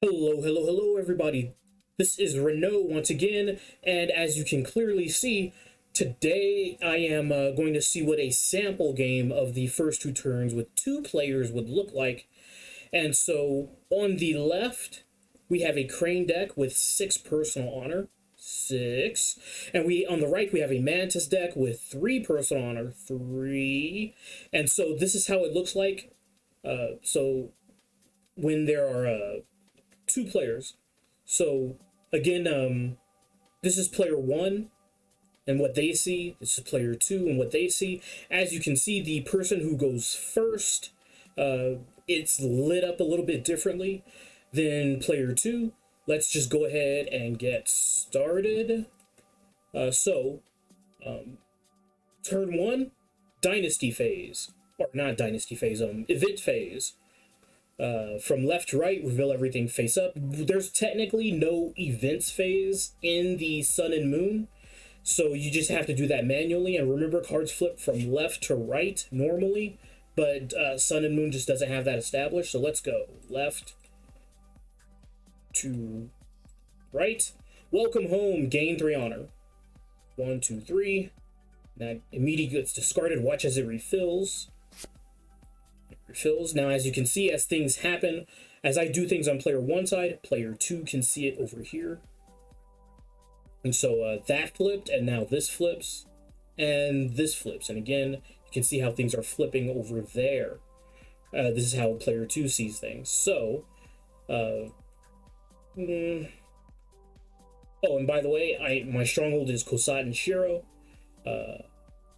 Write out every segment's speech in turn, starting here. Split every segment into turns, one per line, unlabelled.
Hello, everybody. This is Renault once again, and as you can clearly see, today I am going to see what a sample game of the first two turns with two players would look like. And so on the left, we have a crane deck with 6 personal honor. 6. And on the right, we have a mantis deck with 3 personal honor. 3. And so this is how it looks like. So when there are two players. So again, this is player 1 and what they see. This is player 2 and what they see. As you can see, the person who goes first, it's lit up a little bit differently than player 2. Let's just go ahead and get started. Turn 1, dynasty phase. Or not dynasty phase, event phase. From left to right, reveal everything face up. There's technically no events phase in the sun and moon, so you just have to do that manually. And remember, cards flip from left to right normally, but sun and moon just doesn't have that established. So let's go left to right. Welcome home, gain 3 honor. 1, 2, 3. That immediately gets discarded. Watch as it refills. Now, as you can see, as things happen, as I do things on player 1 side, player 2 can see it over here. And so that flipped, and now this flips, and this flips. And again, you can see how things are flipping over there. This is how player 2 sees things. So, oh, and by the way, my stronghold is Kosat and Shiro.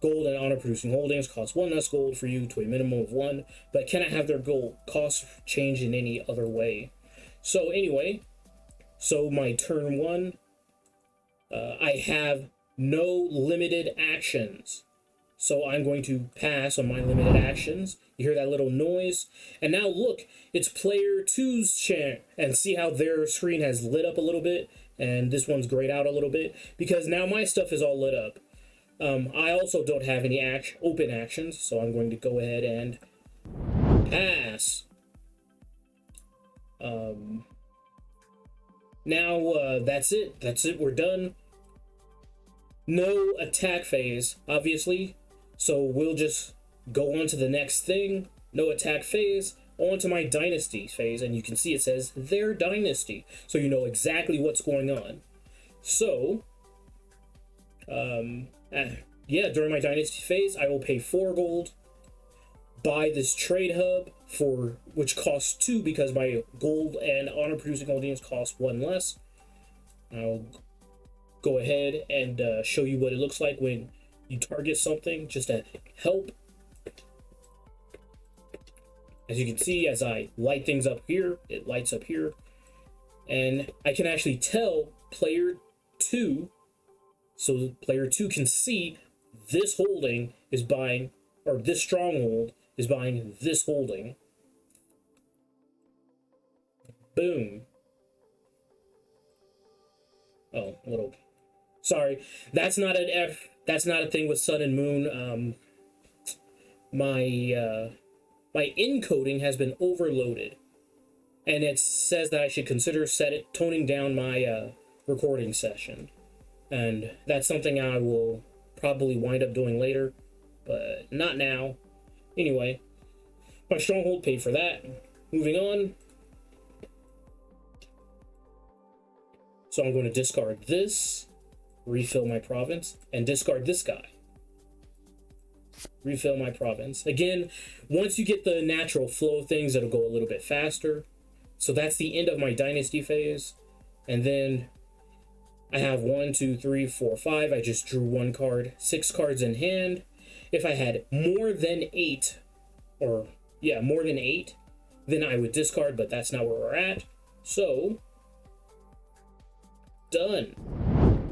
Gold and honor producing holdings cost 1 less gold for you to a minimum of 1, but cannot have their gold cost change in any other way. So anyway, so my turn 1, I have no limited actions. So I'm going to pass on my limited actions. You hear that little noise? And now look, it's player 2's turn. And see how their screen has lit up a little bit? And this one's grayed out a little bit? Because now my stuff is all lit up. I also don't have any open actions, so I'm going to go ahead and pass. Now, that's it. We're done. No attack phase, obviously. So we'll just go on to the next thing. No attack phase. On to my dynasty phase, and you can see it says their dynasty. So you know exactly what's going on. So, yeah, during my dynasty phase, I will pay 4 gold, buy this trade hub which costs 2 because my gold and honor producing holdings cost 1 less. I'll go ahead and show you what it looks like when you target something just to help. As you can see, as I light things up here, it lights up here, and I can actually tell player 2. So player 2 can see this holding is buying, or this stronghold is buying this holding. Boom. Oh, a little. Sorry, that's not an F. That's not a thing with sun and moon. My encoding has been overloaded, and it says that I should consider toning down my recording session. And that's something I will probably wind up doing later, but not now. Anyway, my stronghold paid for that. Moving on. So I'm going to discard this, refill my province, and discard this guy. Refill my province. Again, once you get the natural flow of things, it'll go a little bit faster. So that's the end of my dynasty phase. And then I have 1, 2, 3, 4, 5. I just drew 1 card, 6 cards in hand. If I had more than 8, then I would discard, but that's not where we're at. So, done.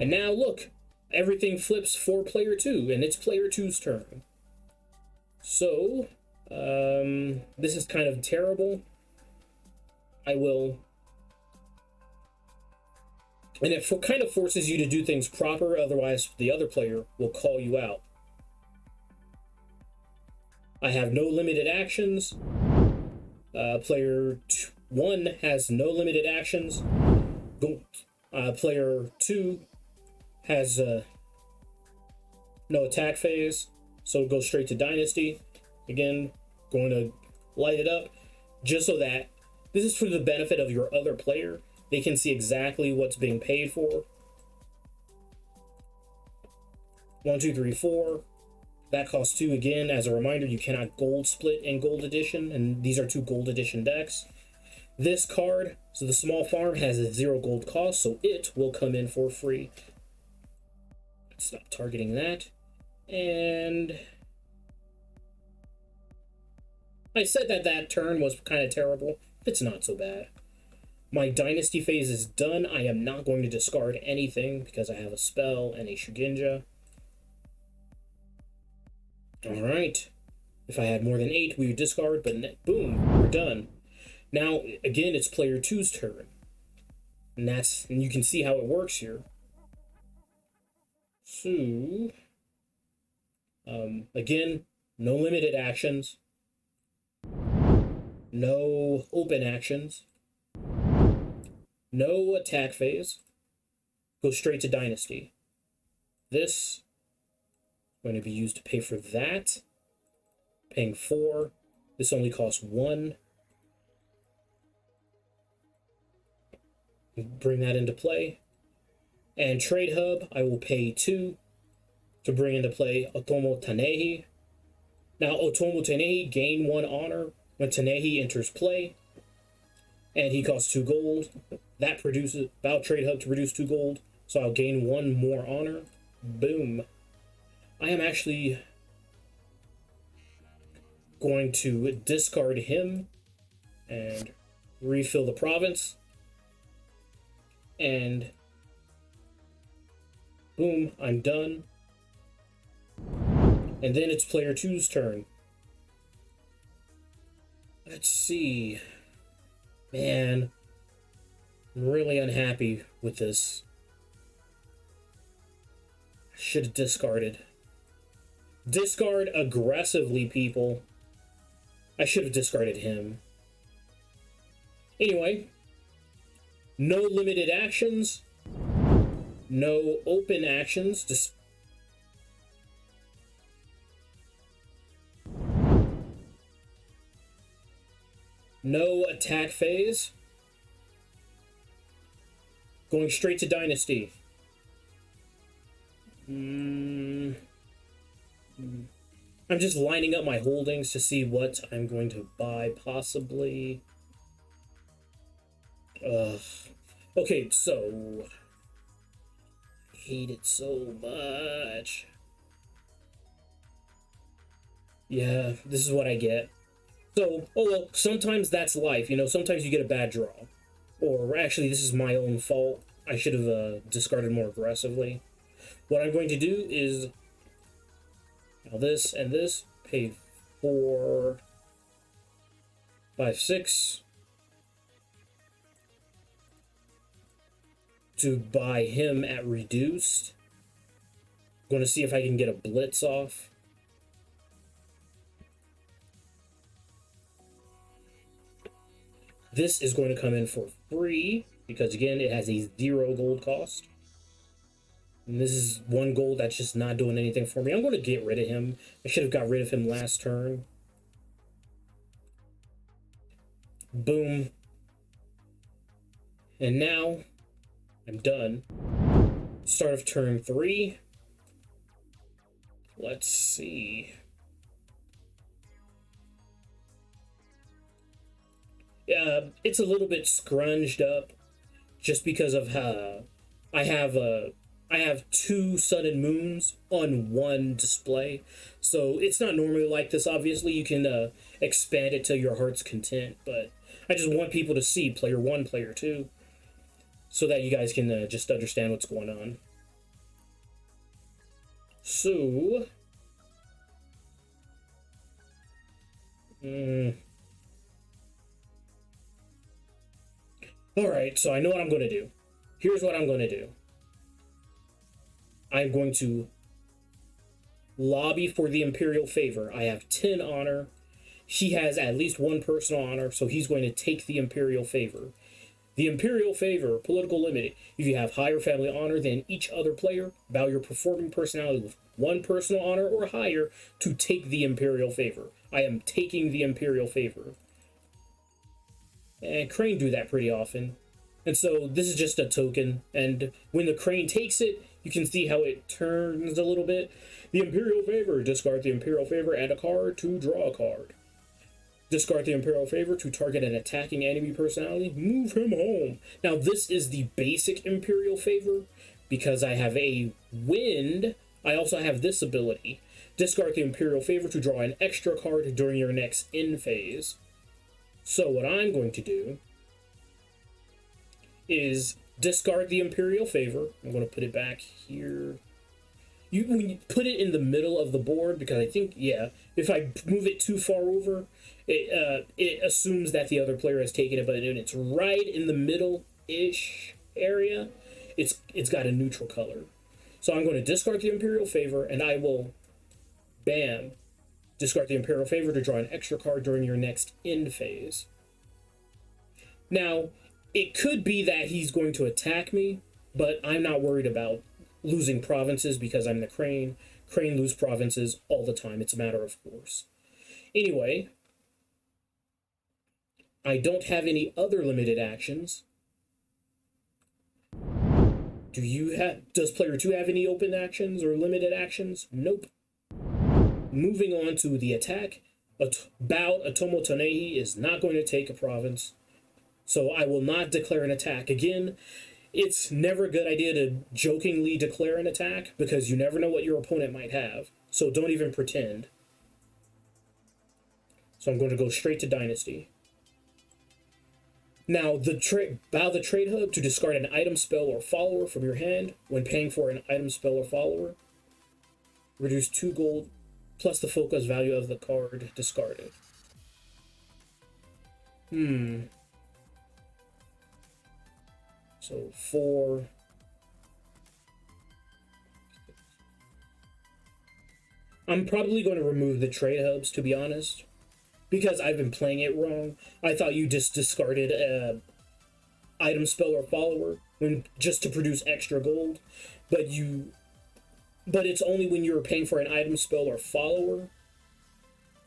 And now look, everything flips for player 2, and it's player 2's turn. So, this is kind of terrible. And it kind of forces you to do things proper, otherwise the other player will call you out. I have no limited actions. Player 1 has no limited actions. Player 2 has no attack phase, so it goes straight to Dynasty. Again, going to light it up just so that this is for the benefit of your other player. They can see exactly what's being paid for. 1, 2, 3, 4. That costs 2 again. As a reminder, you cannot gold split in gold edition, and these are 2 gold edition decks. This card, so the small farm, has a 0 gold cost, so it will come in for free. Stop targeting that. And I said that that turn was kind of terrible. It's not so bad. My Dynasty phase is done. I am not going to discard anything because I have a spell and a Shugenja. Alright. If I had more than 8, we would discard, but boom, we're done. Now, again, it's player 2's turn. And you can see how it works here. So, again, no limited actions. No open actions. No attack phase. Go straight to Dynasty. This is going to be used to pay for that. Paying 4. This only costs 1. Bring that into play. And Trade Hub, I will pay 2 to bring into play Otomo Tanehi. Now, Otomo Tanehi gain 1 honor when Tanehi enters play. And he costs 2 gold. That produces, I'll Trade Hub to produce 2 gold. So I'll gain 1 more honor. Boom. I am actually going to discard him and refill the province. And boom, I'm done. And then it's player 2's turn. Let's see. Man, I'm really unhappy with this. I should have discarded. Discard aggressively, people. I should have discarded him. Anyway, no limited actions. No open actions. Just no attack phase. Going straight to Dynasty. I'm just lining up my holdings to see what I'm going to buy, possibly. Okay, so I hate it so much. Yeah, this is what I get. So, oh well, sometimes that's life, you know, sometimes you get a bad draw. Or actually, this is my own fault. I should have discarded more aggressively. What I'm going to do is, now this and this, pay 4, 5, 6 to buy him at reduced. I'm going to see if I can get a blitz off. This is going to come in for free because, again, it has a 0 gold cost. And this is 1 gold that's just not doing anything for me. I'm going to get rid of him. I should have got rid of him last turn. Boom. And now I'm done. Start of turn 3. Let's see. It's a little bit scrunged up just because of I have 2 sun and moons on 1 display, so it's not normally like this. Obviously, you can expand it to your heart's content, but I just want people to see player 1, player 2, so that you guys can just understand what's going on. So, alright, so I know what I'm going to do. Here's what I'm going to do. I'm going to lobby for the Imperial favor. I have 10 honor, he has at least one personal honor, so he's going to take the Imperial favor. The Imperial favor, political limit. If you have higher family honor than each other player, bow your performing personality with one personal honor or higher to take the Imperial favor. I am taking the Imperial favor. And Crane do that pretty often. And so this is just a token. And when the Crane takes it, you can see how it turns a little bit. The Imperial favor, discard the Imperial favor and a card to draw a card. Discard the Imperial favor to target an attacking enemy personality. Move him home. Now, this is the basic Imperial favor. Because I have a wind, I also have this ability. Discard the Imperial favor to draw an extra card during your next end phase. So what I'm going to do is discard the Imperial favor. I'm going to put it back here. When you put it in the middle of the board, because I think, yeah, if I move it too far over, it assumes that the other player has taken it, but when it's right in the middle-ish area, it's got a neutral color. So I'm going to discard the Imperial favor, and I will, bam, discard the Imperial favor to draw an extra card during your next end phase. Now, it could be that he's going to attack me, but I'm not worried about losing provinces because I'm the Crane. Crane lose provinces all the time. It's a matter of course. Anyway, I don't have any other limited actions. Does player 2 have any open actions or limited actions? Nope. Moving on to the attack. Bao Atomo Tanehi is not going to take a province. So I will not declare an attack. Again, it's never a good idea to jokingly declare an attack because you never know what your opponent might have. So don't even pretend. So I'm going to go straight to Dynasty. Now, bow the trade hub to discard an item, spell, or follower from your hand when paying for an item, spell, or follower. Reduce 2 gold plus the focus value of the card discarded. So 4. I'm probably going to remove the trade hubs, to be honest, because I've been playing it wrong. I thought you just discarded a item, spell, or follower just to produce extra gold, but it's only when you're paying for an item, spell, or follower.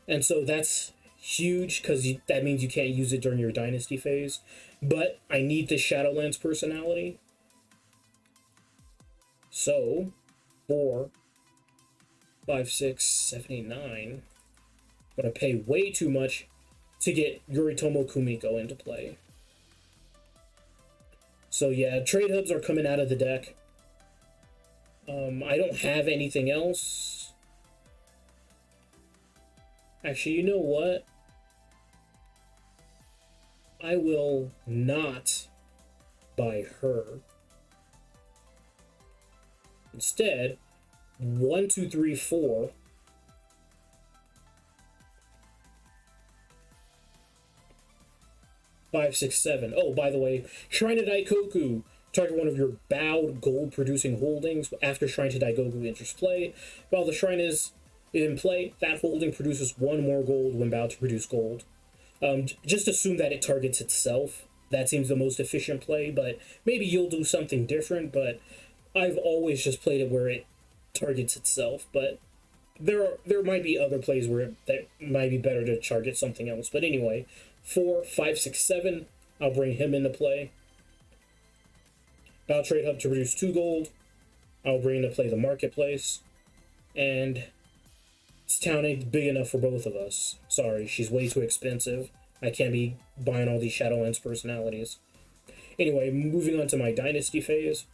And so that's huge because that means you can't use it during your Dynasty phase. But I need the Shadowlands personality. So 4, 5, 6, 7, 8, 9. I'm gonna pay way too much to get Yoritomo Kumiko into play. So yeah, trade hubs are coming out of the deck. I don't have anything else. Actually, you know what? I will not buy her. Instead, 1, 2, 3, 4. 5, 6, 7. Oh, by the way, Shrine to Daikoku. Target one of your bowed gold-producing holdings after Shrine to Daikoku enters play. While the shrine is in play, that holding produces 1 more gold when bound to produce gold. Just assume that it targets itself. That seems the most efficient play, but maybe you'll do something different, but I've always just played it where it targets itself, but there might be other plays where that might be better to target something else. But anyway, 4, 5, 6, 7, I'll bring him into play. Bow trade hub to produce 2 gold. I'll bring into play the marketplace. And this town ain't big enough for both of us. Sorry, she's way too expensive. I can't be buying all these Shadowlands personalities. Anyway, moving on to my Dynasty phase.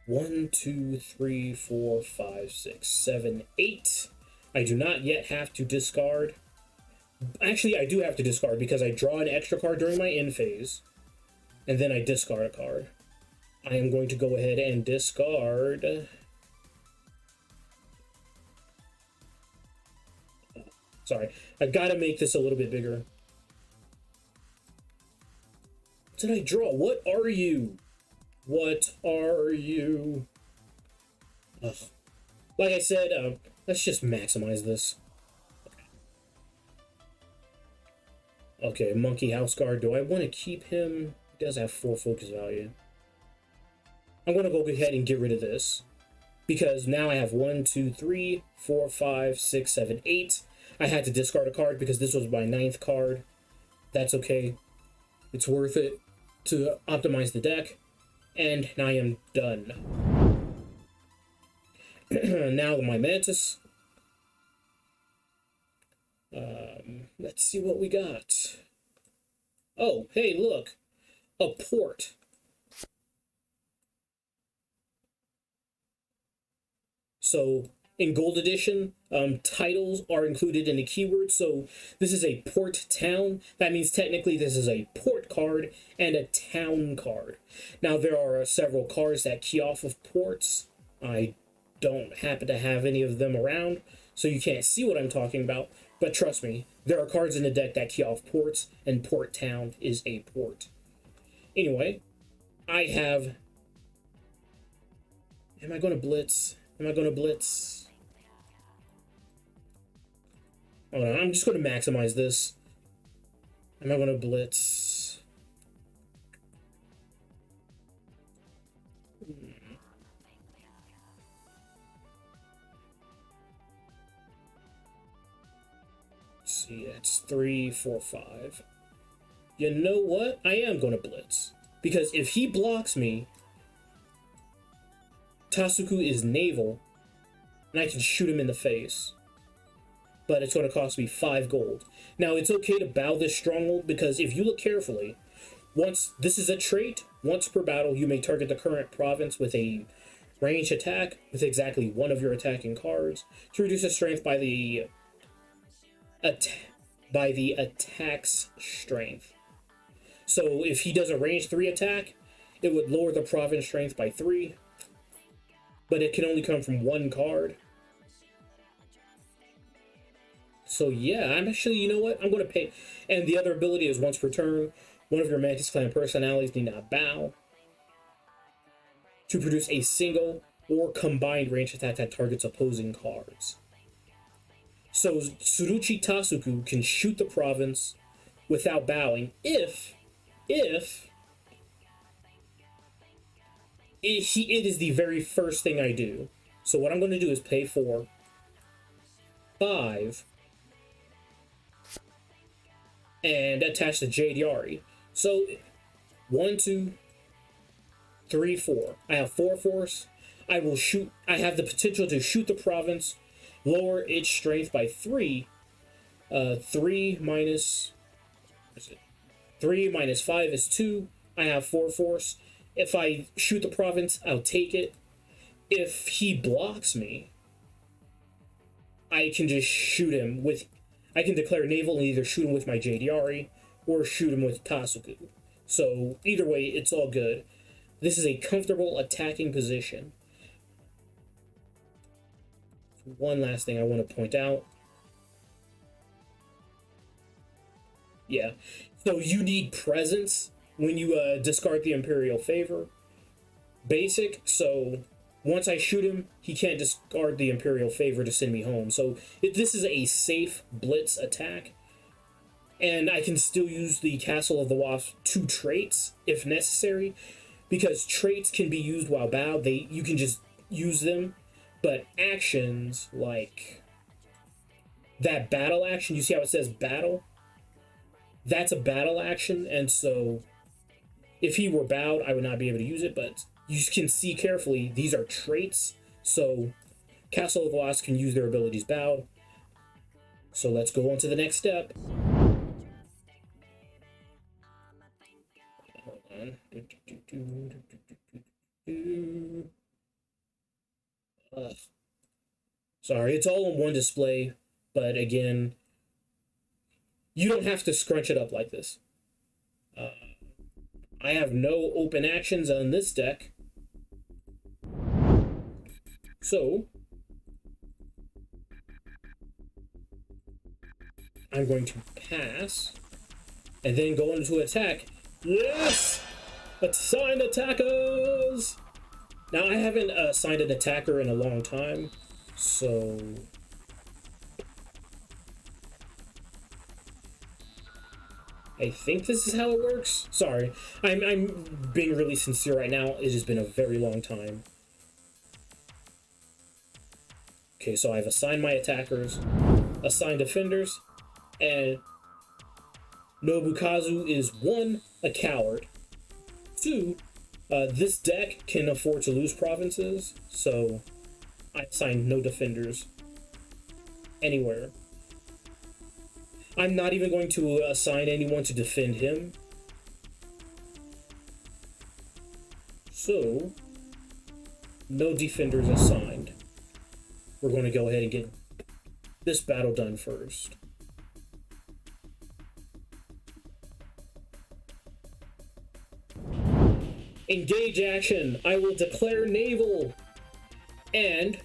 1, 2, 3, 4, 5, 6, 7, 8. I do not yet have to discard. Actually, I do have to discard because I draw an extra card during my end phase. And then I discard a card. I am going to go ahead and discard. Sorry, I've got to make this a little bit bigger. What did I draw? What are you? What are you? Ugh. Like I said, let's just maximize this. Okay. Okay, Monkey House Guard. Do I want to keep him? He does have 4 focus value. I'm going to go ahead and get rid of this. Because now I have 1, 2, 3, 4, 5, 6, 7, 8. I had to discard a card because this was my 9th card. That's okay. It's worth it to optimize the deck. And I am done. Now my Mantis. Let's see what we got. Oh, hey, look. A port. So in Gold Edition, titles are included in the keyword. So this is a port town. That means technically this is a port card and a town card. Now there are several cards that key off of ports. I don't happen to have any of them around, so you can't see what I'm talking about. But trust me, there are cards in the deck that key off ports, and Port Town is a port. Anyway, I have... Am I going to blitz? Am I going to blitz? Hold on, I'm just going to maximize this. Am I going to blitz? Let's see, that's 3, 4, 5. You know what? I am going to blitz. Because if he blocks me, Tasuku is naval, and I can shoot him in the face. But it's going to cost me 5 gold. Now, it's okay to bow this stronghold, because if you look carefully, this is a trait, once per battle, you may target the current province with a ranged attack with exactly one of your attacking cards to reduce the strength by the attack's strength. So if he does a range 3 attack, it would lower the province strength by 3, but it can only come from 1 card. So yeah, I'm actually, you know what? I'm going to pay. And the other ability is once per turn, one of your Mantis Clan personalities need not bow to produce a single or combined range attack that targets opposing cards. So Tsuruchi Tasuku can shoot the province without bowing if it is the very first thing I do. So what I'm going to do is pay for 5 and attach the Jade Yari. So 1, 2, 3, 4. I have 4 force. I will shoot. I have the potential to shoot the province, lower its strength by 3. 3 minus 5 is 2. I have 4 force. If I shoot the province, I'll take it. If he blocks me, I can just shoot him with... I can declare naval and either shoot him with my Jade Yari or shoot him with Tasuku. So either way, it's all good. This is a comfortable attacking position. One last thing I want to point out. Yeah. So you need presence when you discard the Imperial Favor. Basic, so once I shoot him, he can't discard the Imperial Favor to send me home. So this is a safe blitz attack. And I can still use the Castle of the Wasp 2 traits if necessary, because traits can be used while bowed. You can just use them, but actions like that battle action, you see how it says battle? That's a battle action, and so if he were bowed, I would not be able to use it, but you can see carefully, these are traits, so Castle of the Wasp can use their abilities bowed. So let's go on to the next step. Hold on. Sorry, it's all on one display, but again, you don't have to scrunch it up like this. I have no open actions on this deck. So I'm going to pass and then go into attack. Yes! Assigned attackers! Now I haven't assigned an attacker in a long time, so I think this is how it works. Sorry, I'm being really sincere right now. It has been a very long time. Okay, so I've assigned my attackers, assigned defenders, and Nobukazu is 1, a coward. 2, this deck can afford to lose provinces, so I assigned no defenders anywhere. I'm not even going to assign anyone to defend him. So, no defenders assigned. We're going to go ahead and get this battle done first. Engage action. I will declare naval. And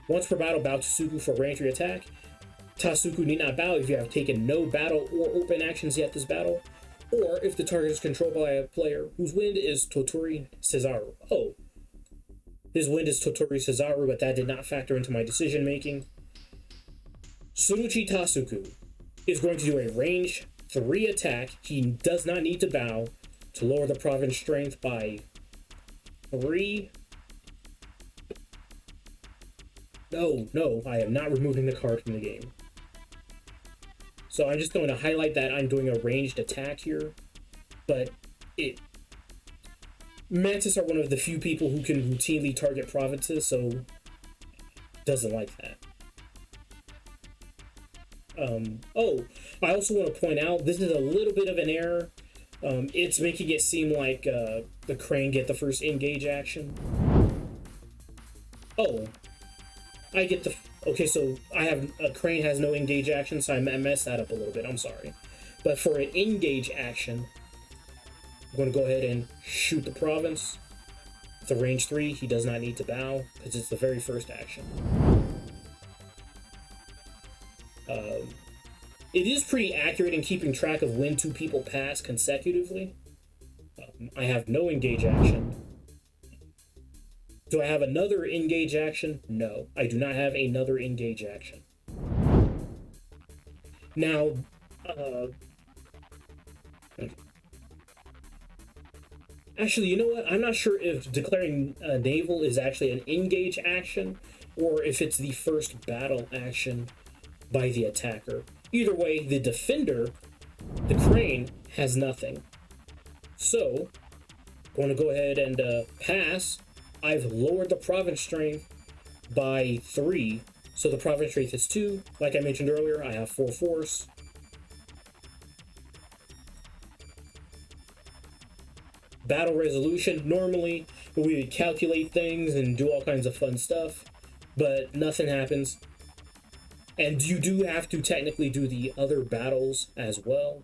once per battle, bow Tasuku for range 3 attack. Tasuku need not bow if you have taken no battle or open actions yet this battle, or if the target is controlled by a player whose wind is Totori Cesaru. Oh, his wind is Totori Cesaru, but that did not factor into my decision making. Tsunuchi Tasuku is going to do a range 3 attack. He does not need to bow to lower the province strength by 3. No, I am not removing the card from the game. So I'm just going to highlight that I'm doing a ranged attack here, but Mantis are one of the few people who can routinely target provinces, so doesn't like that. Oh, I also want to point out, this is a little bit of an error. It's making it seem like the Crane get the first engage action. Oh, I get the... Okay, so I have... Crane has no engage action, so I messed that up a little bit. I'm sorry. But for an engage action, I'm going to go ahead and shoot the province. With a range 3, he does not need to bow, because it's the very first action. It is pretty accurate in keeping track of when 2 people pass consecutively. I have no engage action. Do I have another engage action? No, I do not have another engage action. Now, actually, you know what? I'm not sure if declaring naval is actually an engage action, or if it's the first battle action by the attacker. Either way, the defender, the Crane, has nothing. So, I'm going to go ahead and pass. I've lowered the province strength by 3, so the province strength is 2. Like I mentioned earlier, I have 4 force. Battle resolution. Normally, we would calculate things and do all kinds of fun stuff, but nothing happens. And you do have to technically do the other battles as well.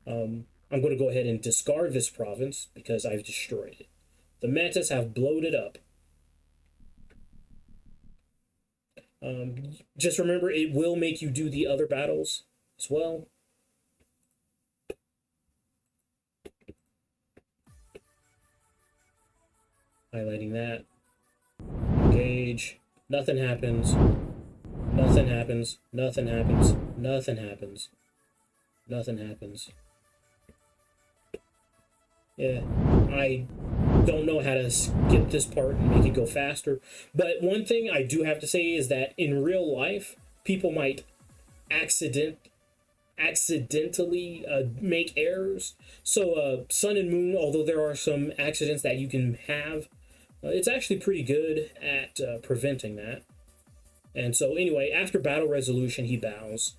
I'm going to go ahead and discard this province because I've destroyed it. The Mantis have blowed it up. Just remember, it will make you do the other battles as well. Highlighting that. Engage. Nothing happens. Nothing happens. Nothing happens. Nothing happens. Nothing happens. Yeah, I don't know how to skip this part and make it go faster. But one thing I do have to say is that in real life, people might accidentally make errors. So Sun and Moon, although there are some accidents that you can have, it's actually pretty good at preventing that. And so anyway, after battle resolution, he bows.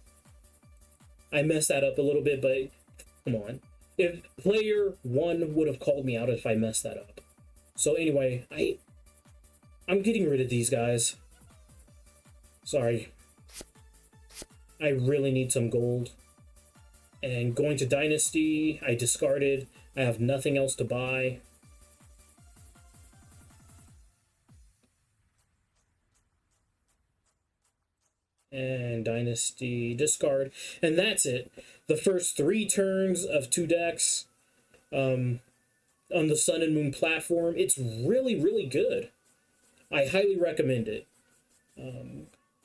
I messed that up a little bit, but come on. If player 1 would have called me out if I messed that up. So anyway, I'm getting rid of these guys. Sorry. I really need some gold. And going to Dynasty, I discarded. I have nothing else to buy. And Dynasty, discard. And that's it. The first 3 turns of 2 decks on the Sun and Moon platform. It's really, really good. I highly recommend it.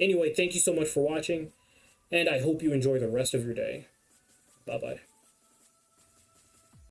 Anyway, thank you so much for watching, and I hope you enjoy the rest of your day. Bye-bye.